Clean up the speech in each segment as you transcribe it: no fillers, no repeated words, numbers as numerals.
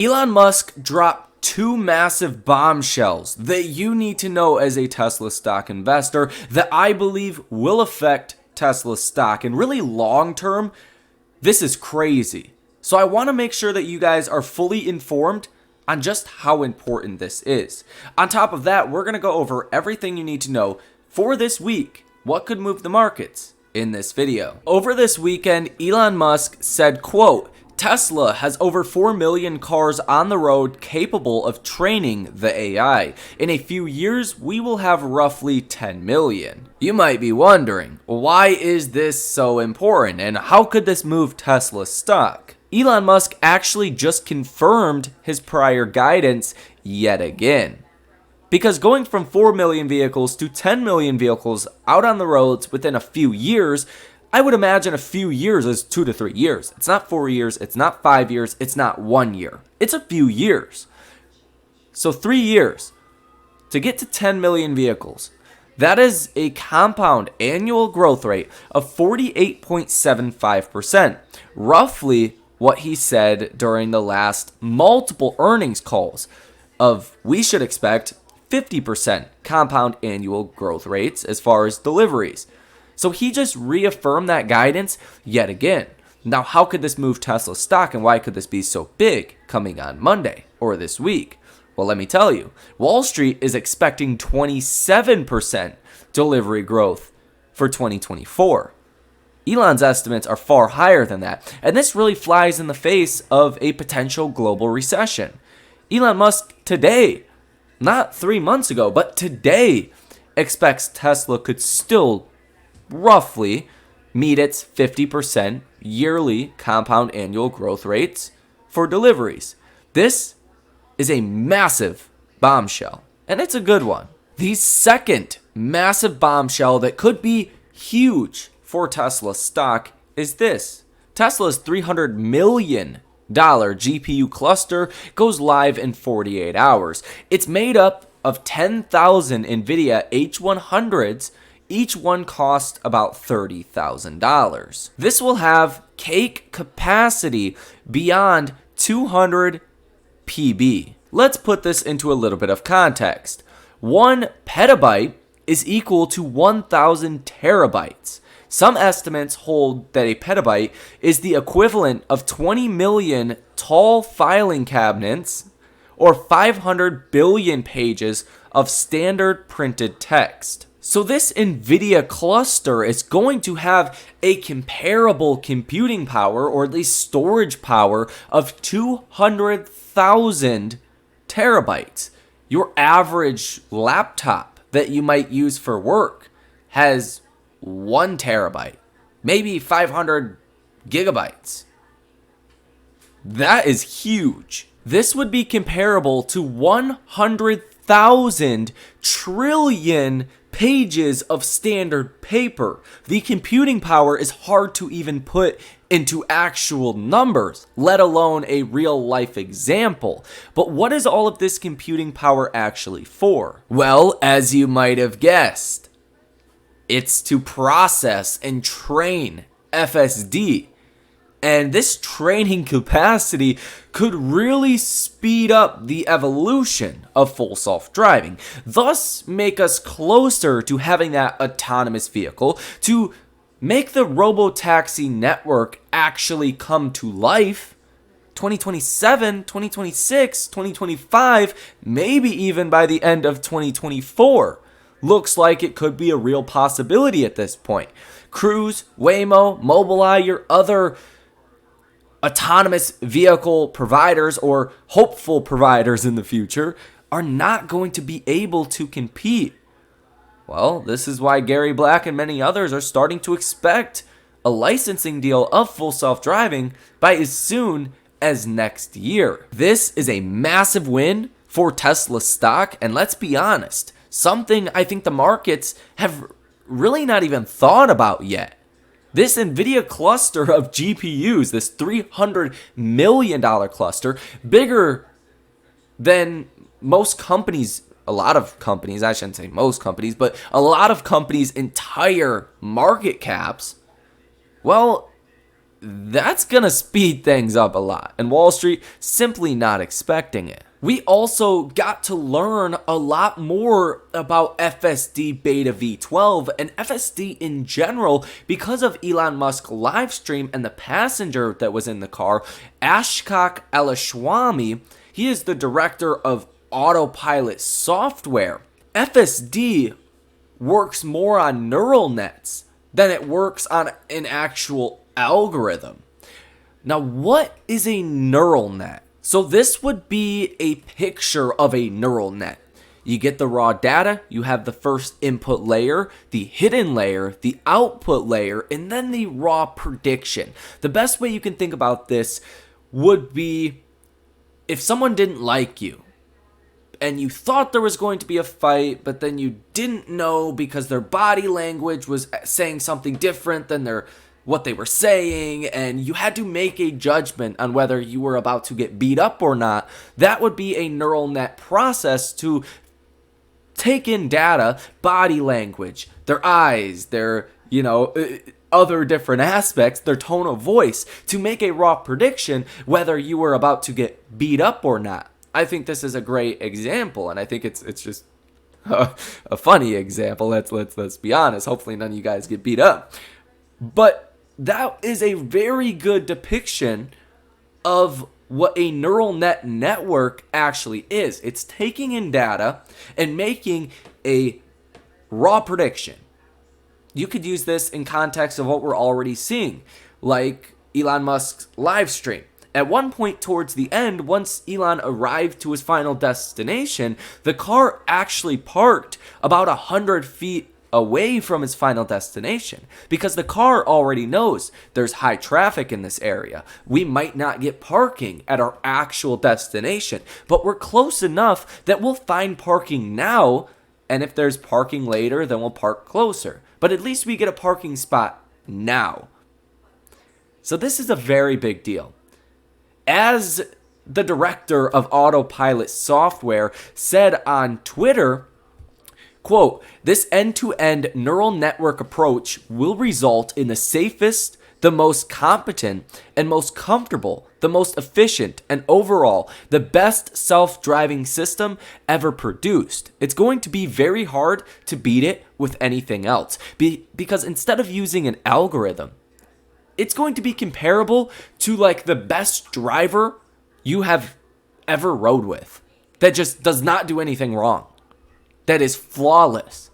Elon Musk dropped two massive bombshells that you need to know as a Tesla stock investor that I believe will affect Tesla stock. And really long term, this is crazy. So I want to make sure that you guys are fully informed on just how important this is. On top of that, we're going to go over everything you need to know for this week. What could move the markets in this video? Over this weekend, Elon Musk said, quote, Tesla has over 4 million cars on the road capable of training the AI. In a few years, we will have roughly 10 million. You might be wondering, why is this so important and how could this move Tesla stock? Elon Musk actually just confirmed his prior guidance yet again. Because going from 4 million vehicles to 10 million vehicles out on the roads within a few years, I would imagine a few years is 2 to 3 years. It's not 4 years, it's not 5 years, it's not 1 year. It's a few years. So 3 years to get to 10 million vehicles. That is a compound annual growth rate of 48.75%. Roughly what he said during the last multiple earnings calls of we should expect 50% compound annual growth rates as far as deliveries. So he just reaffirmed that guidance yet again. Now, how could this move Tesla stock and why could this be so big coming on Monday or this week? Well, let me tell you, Wall Street is expecting 27% delivery growth for 2024. Elon's estimates are far higher than that, and this really flies in the face of a potential global recession. Elon Musk today, not 3 months ago, but today, expects Tesla could still roughly meet its 50% yearly compound annual growth rates for deliveries. This is a massive bombshell, and it's a good one. The second massive bombshell that could be huge for Tesla stock is this. Tesla's $300 million GPU cluster goes live in 48 hours. It's made up of 10,000 NVIDIA H100s. Each one costs about $30,000. This will have cake capacity beyond 200 PB. Let's put this into a little bit of context. 1 petabyte is equal to 1,000 terabytes. Some estimates hold that a petabyte is the equivalent of 20 million tall filing cabinets or 500 billion pages of standard printed text. So this NVIDIA cluster is going to have a comparable computing power, or at least storage power, of 200,000 terabytes. Your average laptop that you might use for work has 1 terabyte, maybe 500 gigabytes. That is huge. This would be comparable to 100,000 trillion pages of standard paper. The computing power is hard to even put into actual numbers, let alone a real life example. But what is all of this computing power actually for? Well, as you might have guessed, it's to process and train FSD. And this training capacity could really speed up the evolution of full self-driving, thus make us closer to having that autonomous vehicle, to make the robotaxi network actually come to life. 2027, 2026, 2025, maybe even by the end of 2024. Looks like it could be a real possibility at this point. Cruise, Waymo, Mobileye, your other autonomous vehicle providers or hopeful providers in the future are not going to be able to compete. Well, this is why Gary Black and many others are starting to expect a licensing deal of full self-driving by as soon as next year. This is a massive win for Tesla stock, and let's be honest, something I think the markets have really not even thought about yet. This NVIDIA cluster of GPUs, this $300 million cluster, bigger than most companies, a lot of companies, I shouldn't say most companies, but a lot of companies' entire market caps. Well, that's going to speed things up a lot, and Wall Street simply not expecting it. We also got to learn a lot more about FSD Beta V12 and FSD in general because of Elon Musk live stream and the passenger that was in the car, Ashok Elashwamy. He is the director of autopilot software. FSD works more on neural nets than it works on an actual algorithm. Now, what is a neural net? So this would be a picture of a neural net. You get the raw data, you have the first input layer, the hidden layer, the output layer, and then the raw prediction. The best way you can think about this would be if someone didn't like you, and you thought there was going to be a fight, but then you didn't know because their body language was saying something different than what they were saying, and you had to make a judgment on whether you were about to get beat up or not. That would be a neural net process to take in data, body language, their eyes, their, other different aspects, their tone of voice, to make a raw prediction whether you were about to get beat up or not. I think this is a great example, and I think it's just a funny example. Let's be honest. Hopefully none of you guys get beat up. But that is a very good depiction of what a neural net network actually is. It's taking in data and making a raw prediction. You could use this in context of what we're already seeing, like Elon Musk's live stream. At one point towards the end, once Elon arrived to his final destination, the car actually parked about 100 feet away from his final destination because the car already knows there's high traffic in this area. We might not get parking at our actual destination, but we're close enough that we'll find parking now, and if there's parking later, then we'll park closer. But at least we get a parking spot now. So this is a very big deal. As the director of autopilot software said on Twitter, quote, "This end-to-end neural network approach will result in the safest, the most competent, and most comfortable, the most efficient, and overall, the best self-driving system ever produced. It's going to be very hard to beat it with anything else, because instead of using an algorithm, it's going to be comparable to like the best driver you have ever rode with that just does not do anything wrong. That is flawless.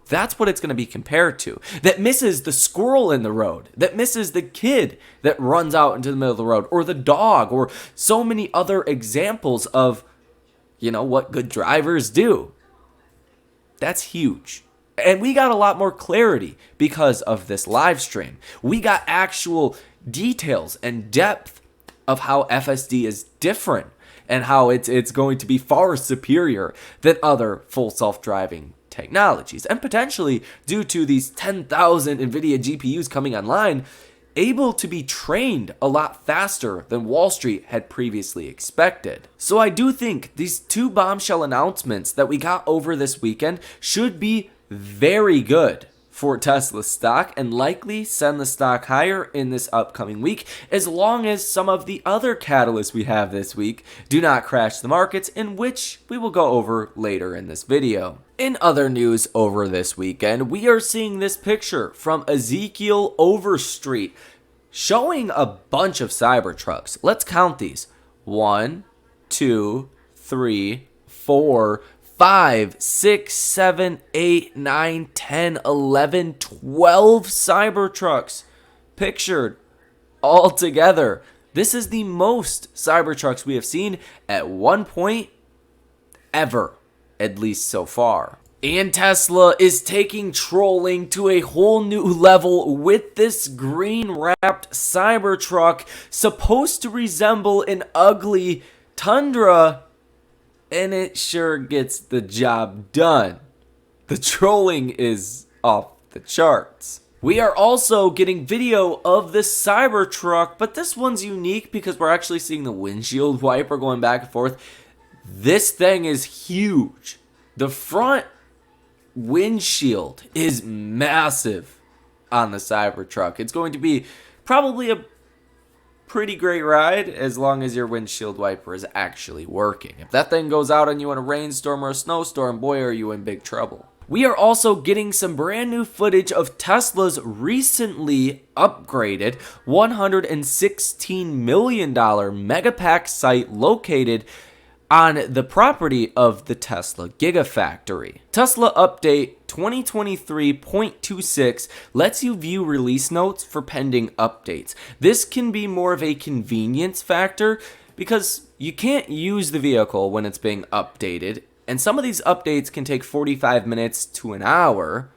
That's what it's going to be compared to. That misses the squirrel in the road. That misses the kid that runs out into the middle of the road. Or the dog. Or so many other examples of, what good drivers do. That's huge. And we got a lot more clarity because of this live stream. We got actual details and depth of how FSD is different and how it's going to be far superior than other full self-driving technologies. And potentially, due to these 10,000 NVIDIA GPUs coming online, able to be trained a lot faster than Wall Street had previously expected. So I do think these two bombshell announcements that we got over this weekend should be very good for Tesla stock and likely send the stock higher in this upcoming week, as long as some of the other catalysts we have this week do not crash the markets, in which we will go over later in this video. In other news over this weekend, we are seeing this picture from Ezekiel Overstreet showing a bunch of Cybertrucks. Let's count these. 1, 2, 3, 4, 5, 6, 7, 8, 9, 10, 11, 12 Cybertrucks pictured all together. This is the most Cybertrucks we have seen at one point ever, at least so far. And Tesla is taking trolling to a whole new level with this green-wrapped Cybertruck supposed to resemble an ugly Tundra, and it sure gets the job done. The trolling is off the charts. We are also getting video of this Cybertruck, but this one's unique because we're actually seeing the windshield wiper going back and forth. This thing is huge. The front windshield is massive on the Cybertruck. It's going to be probably pretty great ride as long as your windshield wiper is actually working. If that thing goes out on you in a rainstorm or a snowstorm, boy, are you in big trouble. We are also getting some brand new footage of Tesla's recently upgraded $116 million Megapack site located on the property of the Tesla Gigafactory. Tesla Update 2023.26 lets you view release notes for pending updates. This can be more of a convenience factor because you can't use the vehicle when it's being updated, and some of these updates can take 45 minutes to an hour.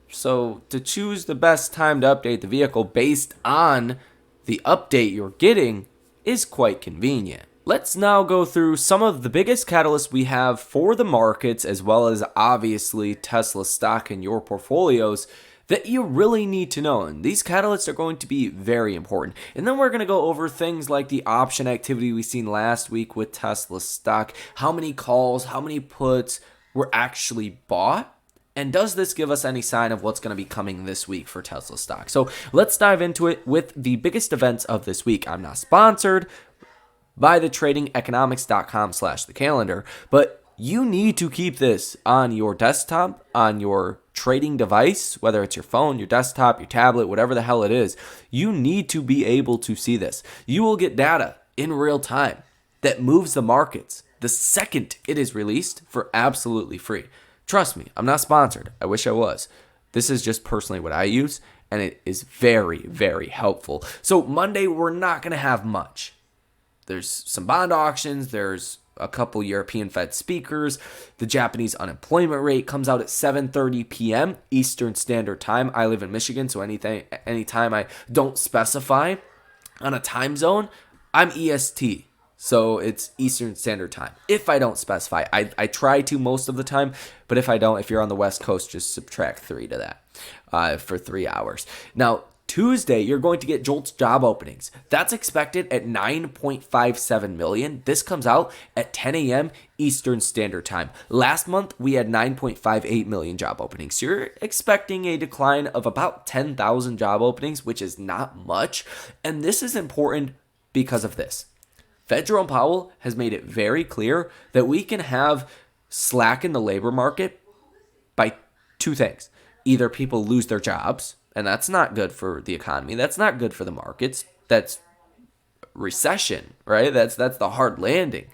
So to choose the best time to update the vehicle based on the update you're getting is quite convenient. Let's now go through some of the biggest catalysts we have for the markets, as well as obviously Tesla stock in your portfolios that you really need to know. And these catalysts are going to be very important. And then we're going to go over things like the option activity we seen last week with Tesla stock, how many calls, how many puts were actually bought, and does this give us any sign of what's going to be coming this week for Tesla stock? So let's dive into it with the biggest events of this week. I'm not sponsored by the tradingeconomics.com/the calendar, but you need to keep this on your desktop, on your trading device, whether it's your phone, your desktop, your tablet, whatever the hell it is. You need to be able to see this. You will get data in real time that moves the markets the second it is released for absolutely free. Trust me, I'm not sponsored. I wish I was. This is just personally what I use, and it is very, very helpful. So Monday, we're not going to have much. There's some bond auctions. There's a couple European Fed speakers. The Japanese unemployment rate comes out at 7:30 p.m. Eastern Standard Time. I live in Michigan, so anytime I don't specify on a time zone, I'm EST. So it's Eastern Standard Time. If I don't specify, I try to most of the time, but if I don't, if you're on the West Coast, just subtract 3 to that for 3 hours. Now, Tuesday, you're going to get JOLTS job openings. That's expected at 9.57 million. This comes out at 10 a.m. Eastern Standard Time. Last month, we had 9.58 million job openings. So you're expecting a decline of about 10,000 job openings, which is not much. And this is important because of this. Fed Jerome Powell has made it very clear that we can have slack in the labor market by 2 things. Either people lose their jobs, and that's not good for the economy. That's not good for the markets. That's recession, right? That's the hard landing.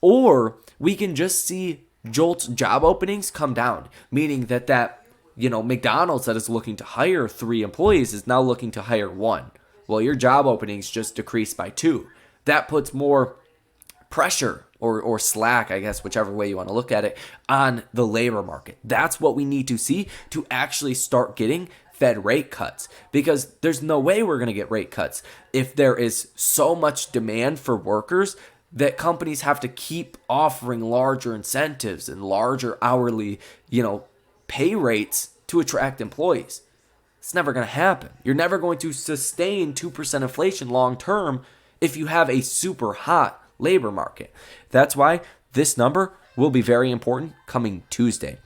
Or we can just see JOLTS job openings come down, meaning that McDonald's that is looking to hire 3 employees is now looking to hire 1. Well, your job openings just decreased by 2. That puts more pressure or slack, I guess, whichever way you want to look at it, on the labor market. That's what we need to see to actually start getting Fed rate cuts, because there's no way we're going to get rate cuts if there is so much demand for workers that companies have to keep offering larger incentives and larger hourly, pay rates to attract employees. It's never going to happen. You're never going to sustain 2% inflation long term if you have a super hot labor market. That's why this number will be very important coming Tuesday.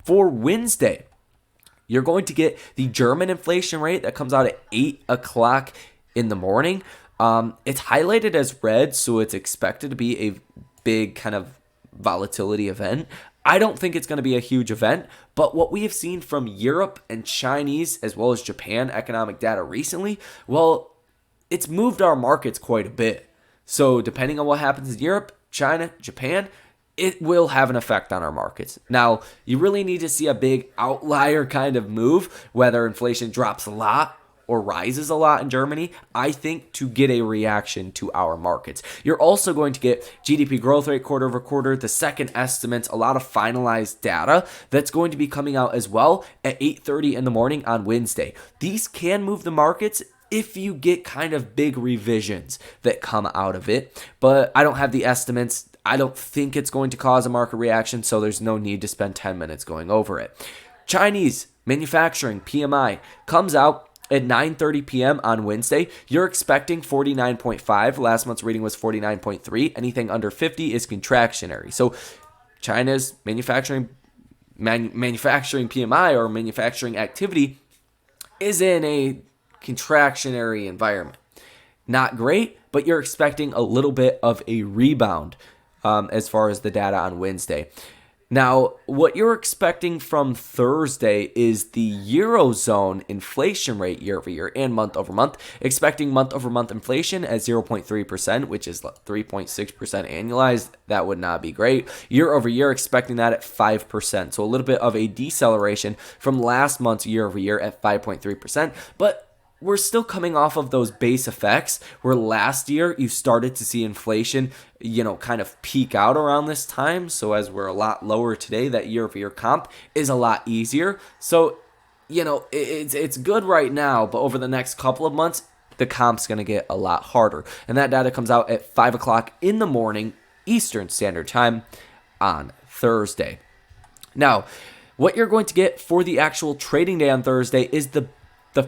For Wednesday, you're going to get the German inflation rate that comes out at 8 o'clock in the morning. It's highlighted as red, so it's expected to be a big kind of volatility event. I don't think it's going to be a huge event, but what we have seen from Europe and Chinese as well as Japan economic data recently, well, it's moved our markets quite a bit. So depending on what happens in Europe, China, Japan, it will have an effect on our markets. Now, you really need to see a big outlier kind of move, whether inflation drops a lot or rises a lot in Germany, I think, to get a reaction to our markets. You're also going to get GDP growth rate quarter over quarter, the second estimates, a lot of finalized data that's going to be coming out as well at 8:30 in the morning on Wednesday. These can move the markets if you get kind of big revisions that come out of it, but I don't have the estimates. I don't think it's going to cause a market reaction, so there's no need to spend 10 minutes going over it. Chinese manufacturing PMI comes out at 9:30 p.m. on Wednesday. You're expecting 49.5. Last month's reading was 49.3. Anything under 50 is contractionary. So China's manufacturing PMI or manufacturing activity is in a contractionary environment. not great, but you're expecting a little bit of a rebound as far as the data on Wednesday. Now, what you're expecting from Thursday is the Eurozone inflation rate year over year and month over month. Expecting month over month inflation at 0.3%, which is 3.6% annualized. That would not be great. Year over year, expecting that at 5%. So a little bit of a deceleration from last month's year over year at 5.3%. But we're still coming off of those base effects where last year you started to see inflation, kind of peak out around this time. So as we're a lot lower today, that year-over-year comp is a lot easier. So, it's good right now, but over the next couple of months, the comp's going to get a lot harder. And that data comes out at 5 o'clock in the morning, Eastern Standard Time on Thursday. Now, what you're going to get for the actual trading day on Thursday is the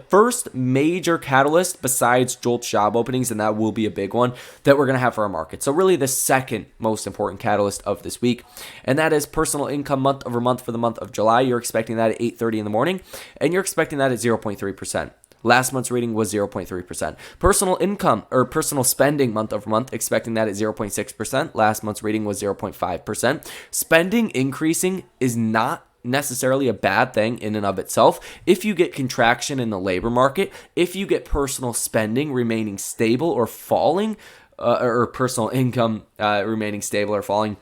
first major catalyst besides JOLTS job openings, and that will be a big one that we're going to have for our market. So really the second most important catalyst of this week, and that is personal income month over month for the month of July. You're expecting that at 8:30 in the morning, and you're expecting that at 0.3%. Last month's reading was 0.3%. Personal income or personal spending month over month, expecting that at 0.6%. Last month's reading was 0.5%. Spending increasing is not necessarily a bad thing in and of itself. If you get contraction in the labor market, if you get personal spending remaining stable or falling, or personal income remaining stable or falling,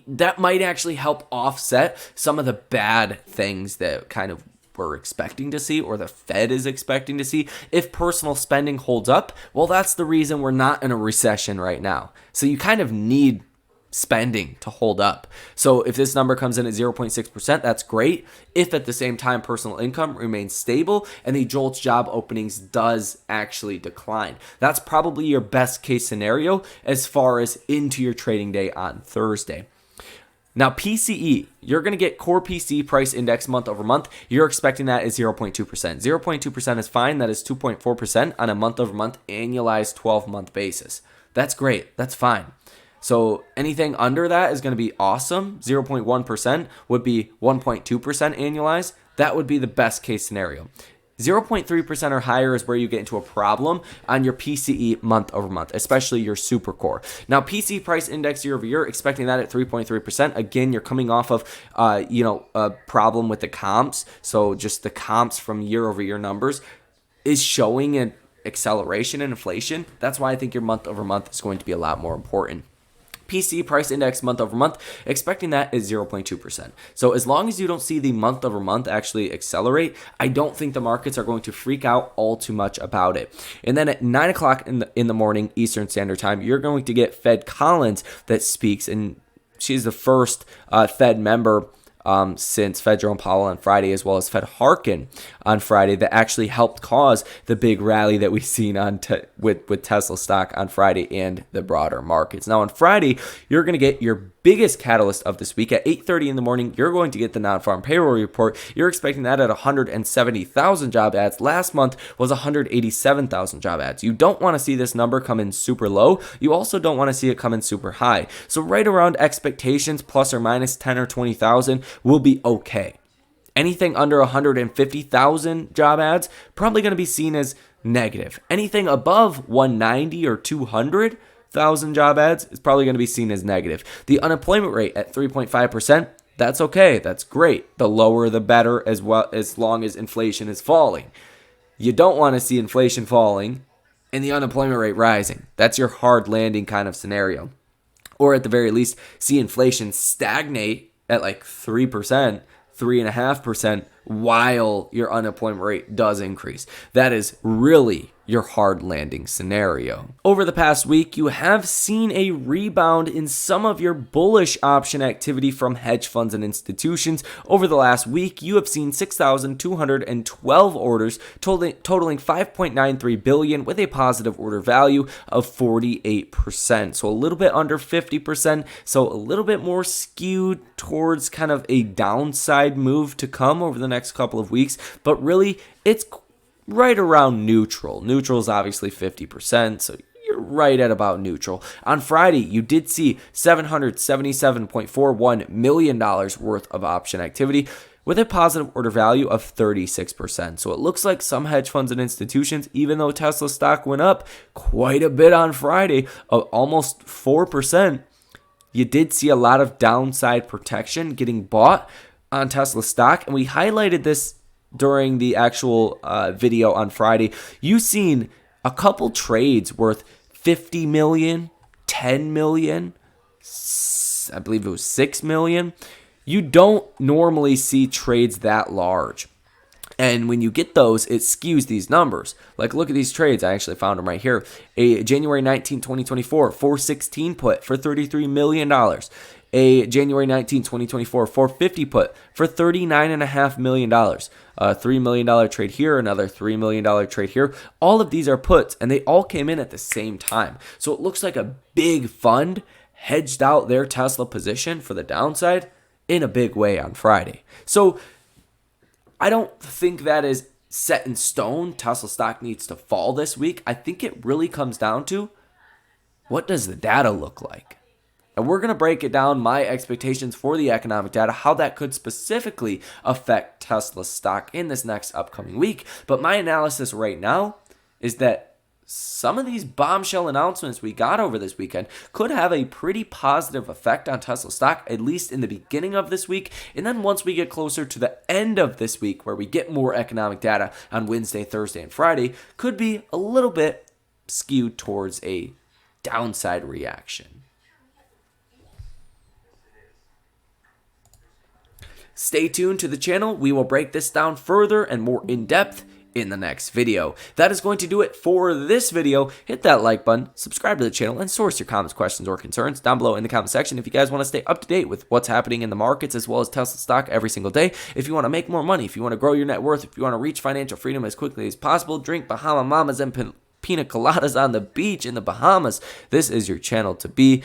that might actually help offset some of the bad things that kind of we're expecting to see or the Fed is expecting to see. If personal spending holds up, well, that's the reason we're not in a recession right now. So you kind of need spending to hold up. So if this number comes in at 0.6%, that's great. If at the same time personal income remains stable and the JOLTS job openings does actually decline, that's probably your best case scenario as far as into your trading day on Thursday. Now, PCE, you're going to get core PCE price index month over month. You're expecting that at 0.2%. 0.2% is fine. That is 2.4% on a month over month annualized 12-month basis. That's great. That's fine. So anything under that is going to be awesome. 0.1% would be 1.2% annualized. That would be the best case scenario. 0.3% or higher is where you get into a problem on your PCE month over month, especially your super core. Now, PCE price index year over year, expecting that at 3.3%. Again, you're coming off of, a problem with the comps. So just the comps from year over year numbers is showing an acceleration in inflation. That's why I think your month over month is going to be a lot more important. PCE price index month over month, expecting that is 0.2%. So as long as you don't see the month over month actually accelerate, I don't think the markets are going to freak out all too much about it. And then at 9 o'clock in the morning, Eastern Standard Time, you're going to get Fed Collins that speaks, and she's the first Fed member since Fed Jerome Powell on Friday, as well as Fed Harkin on Friday, that actually helped cause the big rally that we've seen with Tesla stock on Friday and the broader markets. Now on Friday, you're going to get your biggest catalyst of this week at 8:30 in the morning. You're going to get the non-farm payroll report. You're expecting that at 170,000 job ads. Last month was 187,000 job ads. You don't want to see this number come in super low. You also don't want to see it come in super high. So right around expectations, plus or minus 10 or 20,000 will be okay. Anything under 150,000 job ads, probably going to be seen as negative. Anything above 190 or 200,000 job ads is probably going to be seen as negative. The unemployment rate at 3.5%, that's okay. That's great. The lower the better, as well, as long as inflation is falling. You don't want to see inflation falling and the unemployment rate rising. That's your hard landing kind of scenario. Or at the very least, see inflation stagnate at like 3%, 3.5%, while your unemployment rate does increase. That is really your hard landing scenario. Over the past week, you have seen a rebound in some of your bullish option activity from hedge funds and institutions. Over the last week, you have seen 6,212 orders totaling $5.93 billion with a positive order value of 48%. So a little bit under 50%. So a little bit more skewed towards kind of a downside move to come over the next couple of weeks. But really, it's right around neutral. Neutral is obviously 50%, so you're right at about neutral. On Friday, you did see $777.41 million worth of option activity, with a positive order value of 36%. So it looks like some hedge funds and institutions, even though Tesla stock went up quite a bit on Friday, of almost 4%, you did see a lot of downside protection getting bought on Tesla stock. And we highlighted this during the actual video on Friday. You've seen a couple trades worth 50 million, 10 million, I believe it was 6 million. You don't normally see trades that large. And when you get those, it skews these numbers. Like, look at these trades. I actually found them right here. A January 19, 2024, 416 put for $33 million. A January 19, 2024, 450 put for $39.5 million. A $3 million trade here, another $3 million trade here. All of these are puts, and they all came in at the same time. So it looks like a big fund hedged out their Tesla position for the downside in a big way on Friday. So I don't think that is set in stone. Tesla stock needs to fall this week. I think it really comes down to, what does the data look like? And we're going to break it down, my expectations for the economic data, how that could specifically affect Tesla stock in this next upcoming week. But my analysis right now is that some of these bombshell announcements we got over this weekend could have a pretty positive effect on Tesla stock, at least in the beginning of this week. And then once we get closer to the end of this week, where we get more economic data on Wednesday, Thursday, and Friday, could be a little bit skewed towards a downside reaction. Stay tuned to the channel. We will break this down further and more in depth in the next video. That is going to do it for this video. Hit that like button, subscribe to the channel, and source your comments, questions, or concerns down below in the comment section. If you guys want to stay up to date with what's happening in the markets as well as Tesla stock every single day, if you want to make more money, if you want to grow your net worth, if you want to reach financial freedom as quickly as possible, drink Bahama Mamas and pina coladas on the beach in the Bahamas, this is your channel to be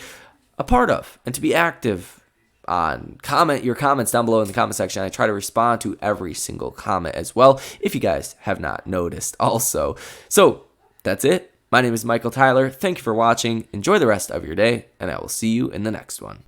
a part of and to be active on. Comment your comments down below in the comment section. I try to respond to every single comment as well, if you guys have not noticed also. So that's it. My name is Michael Tyler. Thank you for watching. Enjoy the rest of your day, and I will see you in the next one.